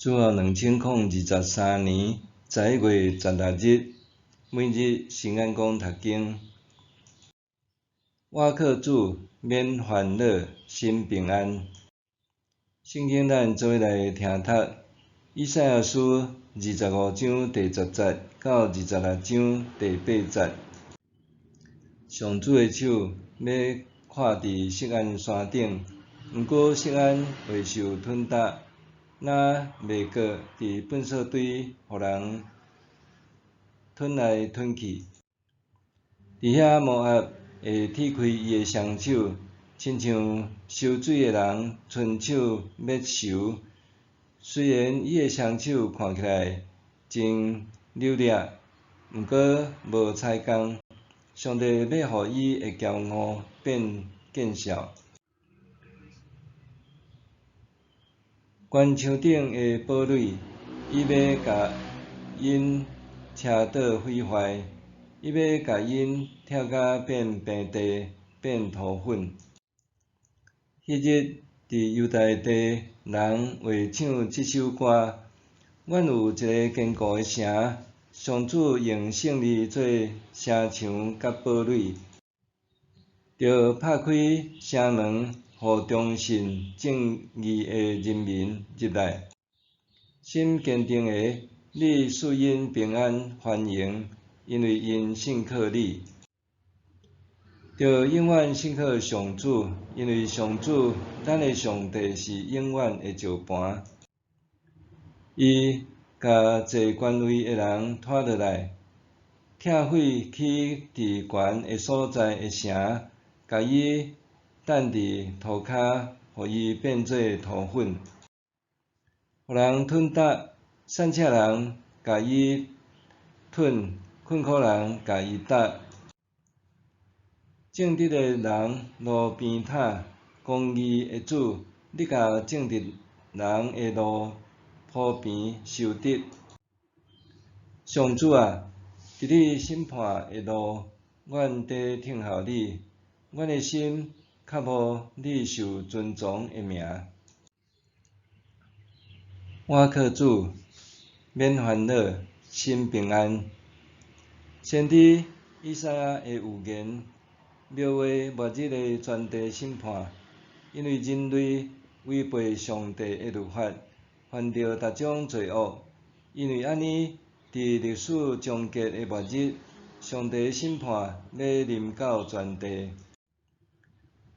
主后2023年11月16日，每日圣安宫读经。我靠主，免烦恼，心平安。圣经咱做伙来听读，以赛亚书25章第10节到26章第8节。上主的手要看伫锡安山顶，毋过锡安会受吞踏，若袂过伫粪扫堆，互人吞来吞去。伫遐摩押会triển开伊的双手，亲像收水的人伸手要收。虽然伊的双手看起来真溜劣，毋过无彩工。上帝要互伊的骄傲变见笑。悬墙顶的堡垒，伊要甲因车倒毁坏，伊要甲因拆甲变平地，变土粉。迄日伫犹大地，人会唱即首歌：阮有一个坚固的城，上主用胜利做城墙甲堡垒，着拍开城门，互忠信正义的人民入来。心坚定的，你赐因平安欢迎，因为因信靠你。着永远信靠上主，因为上主，咱的上帝是永远的石盘。伊甲坐官位的人拖落来，拆毁起伫悬的所在的城，甲伊担伫涂骹，互伊变做土粉，互人吞踏。散赤人甲伊吞，困苦人甲伊踏。正直的人路边坦，公义的主，你甲正直人的路铺平修直。上主啊，伫你审判的路，阮伫听候你，阮的心较无你受尊崇的名。我靠主，免烦恼，心平安。先知以赛亚的预言，描画末日的全地审判，因为人类违背上帝的律法，犯着逐种罪恶。因为安尼，伫历史终结的末日，上帝的审判要临到全地。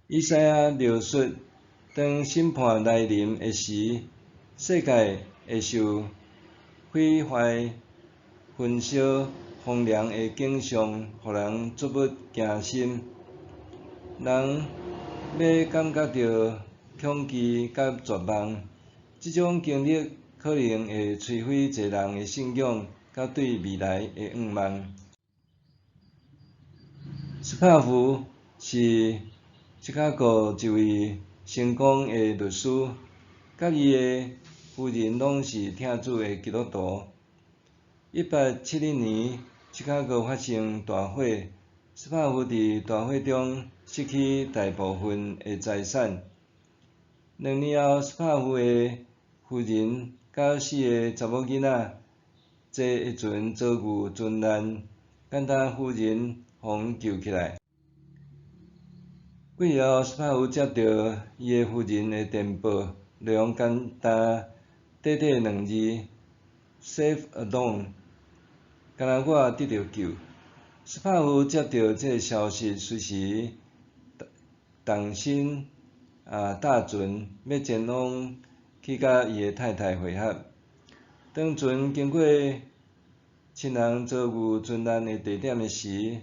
以赛亚描述，当审判来临的时，世界会受毁坏、焚烧、荒凉的景象，互人触目惊心。人要感觉到恐惧甲绝望，即种经历可能会摧毁侪人的信仰，甲对未来的盼望。斯帕夫是芝加哥一位成功的律师，甲伊的夫人拢是听主的基督徒。1871年，芝加哥发生大火，斯帕夫伫大火中失去大部分的财产。2年后，斯帕夫的夫人甲4个查某囡仔坐一船遭遇船难，简单夫人互救起来。几日后，斯帕夫接到伊的夫人的电报，内容简单短短2字 ：Save alone。敢若我得到救。斯帕夫接到这个消息，随时动身搭船，要前往去甲伊的太太会合。当船经过亲人遭遇船难的地点的时，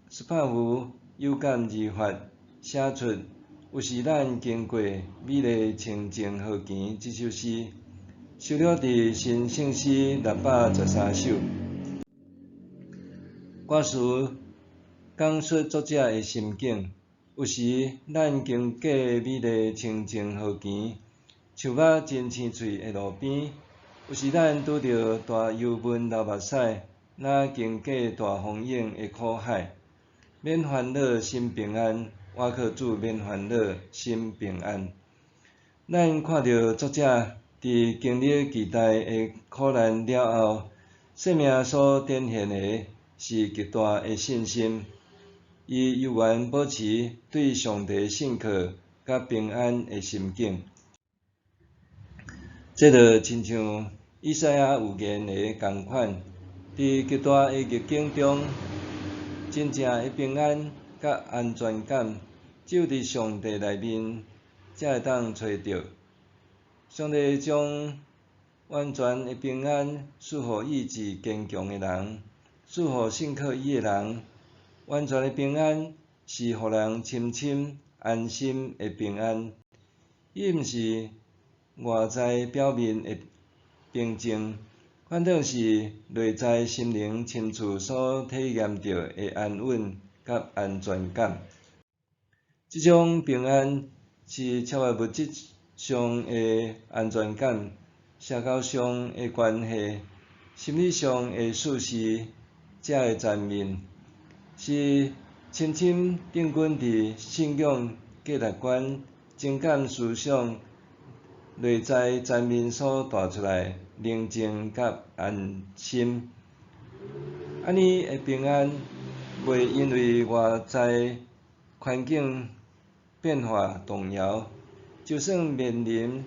斯帕夫有感而发，写出“有时咱经过美丽清净河墘”这首诗，收录伫新圣诗613首。歌词讲述作者的心境。有时咱经过美丽清净河墘，树木真青翠的路边；有时咱拄着大忧闷流目屎，若经过大风涌的苦海。免烦恼，心平安。我靠主，免烦恼，心平安。咱看到作者伫经历巨大的苦难了后，生命所展现的是极大的信心。伊犹原保持对上帝信靠甲平安的心境。这就亲像以赛亚有言的同款，伫极大的逆境中，真正的平安甲安全感，只有伫上帝内面才会当找到。上帝将完全的平安赐予意志坚强的人，赐予信靠伊的人。完全的平安是予人深深安心的平安，伊毋是外在表面的平静，反倒是内在心灵深处所体验到的安稳甲安全感。这种平安是超越物质上的安全感、社交上的关系、心理上的舒适才会全面。是深深定根伫信仰、价值观、情感思想、内在全面所带出来宁静甲安心。安尼的平安，袂因为外在环境变化动摇，就算面临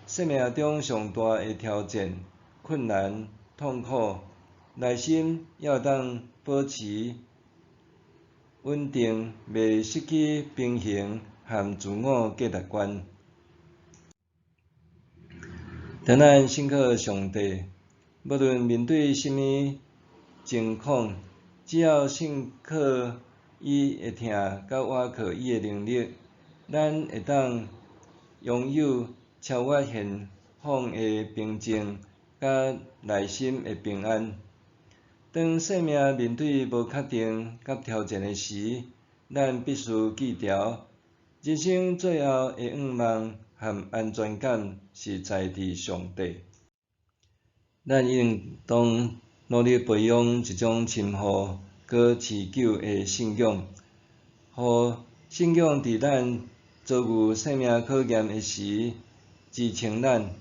生命中上大的挑战、困难、痛苦，内心也有当保持稳定，袂失去平衡和自我价值观。当咱信靠上帝，无论面对甚物情况，只要信靠伊会听，甲倚靠伊的能力，咱会当拥有超越现况的平静，甲内心的平安。当生命面对无确定甲挑战的时，咱必须记牢，人生最后的愿望和安全感是在伫上帝。咱应当努力培养一种深厚搁持久的信仰，互信仰伫咱遭遇生命考验的时支撑咱。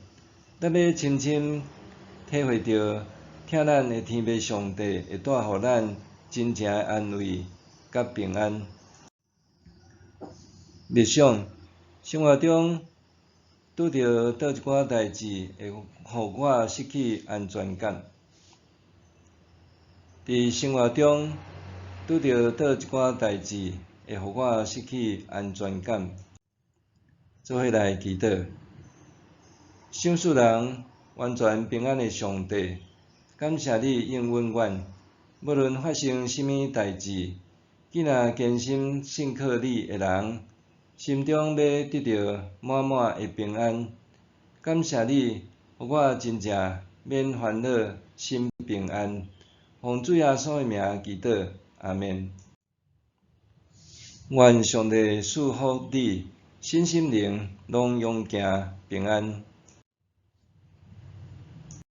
咱要深深体会到，疼咱的天父上帝会带予咱真正的安慰甲平安。默想，生活中拄着倒一寡代志会互我失去安全感？伫生活中拄着倒一寡代志会互我失去安全感？做伙来祈祷。赏赐人完全平安的上帝，感谢你应允阮，无论发生甚物代志，既若坚心信靠你的人，心中要得到满满的平安。感谢你，互我真正免烦恼，心平安。奉主耶稣的名祈祷，阿们。愿上帝赐福你，身心灵拢永行平安。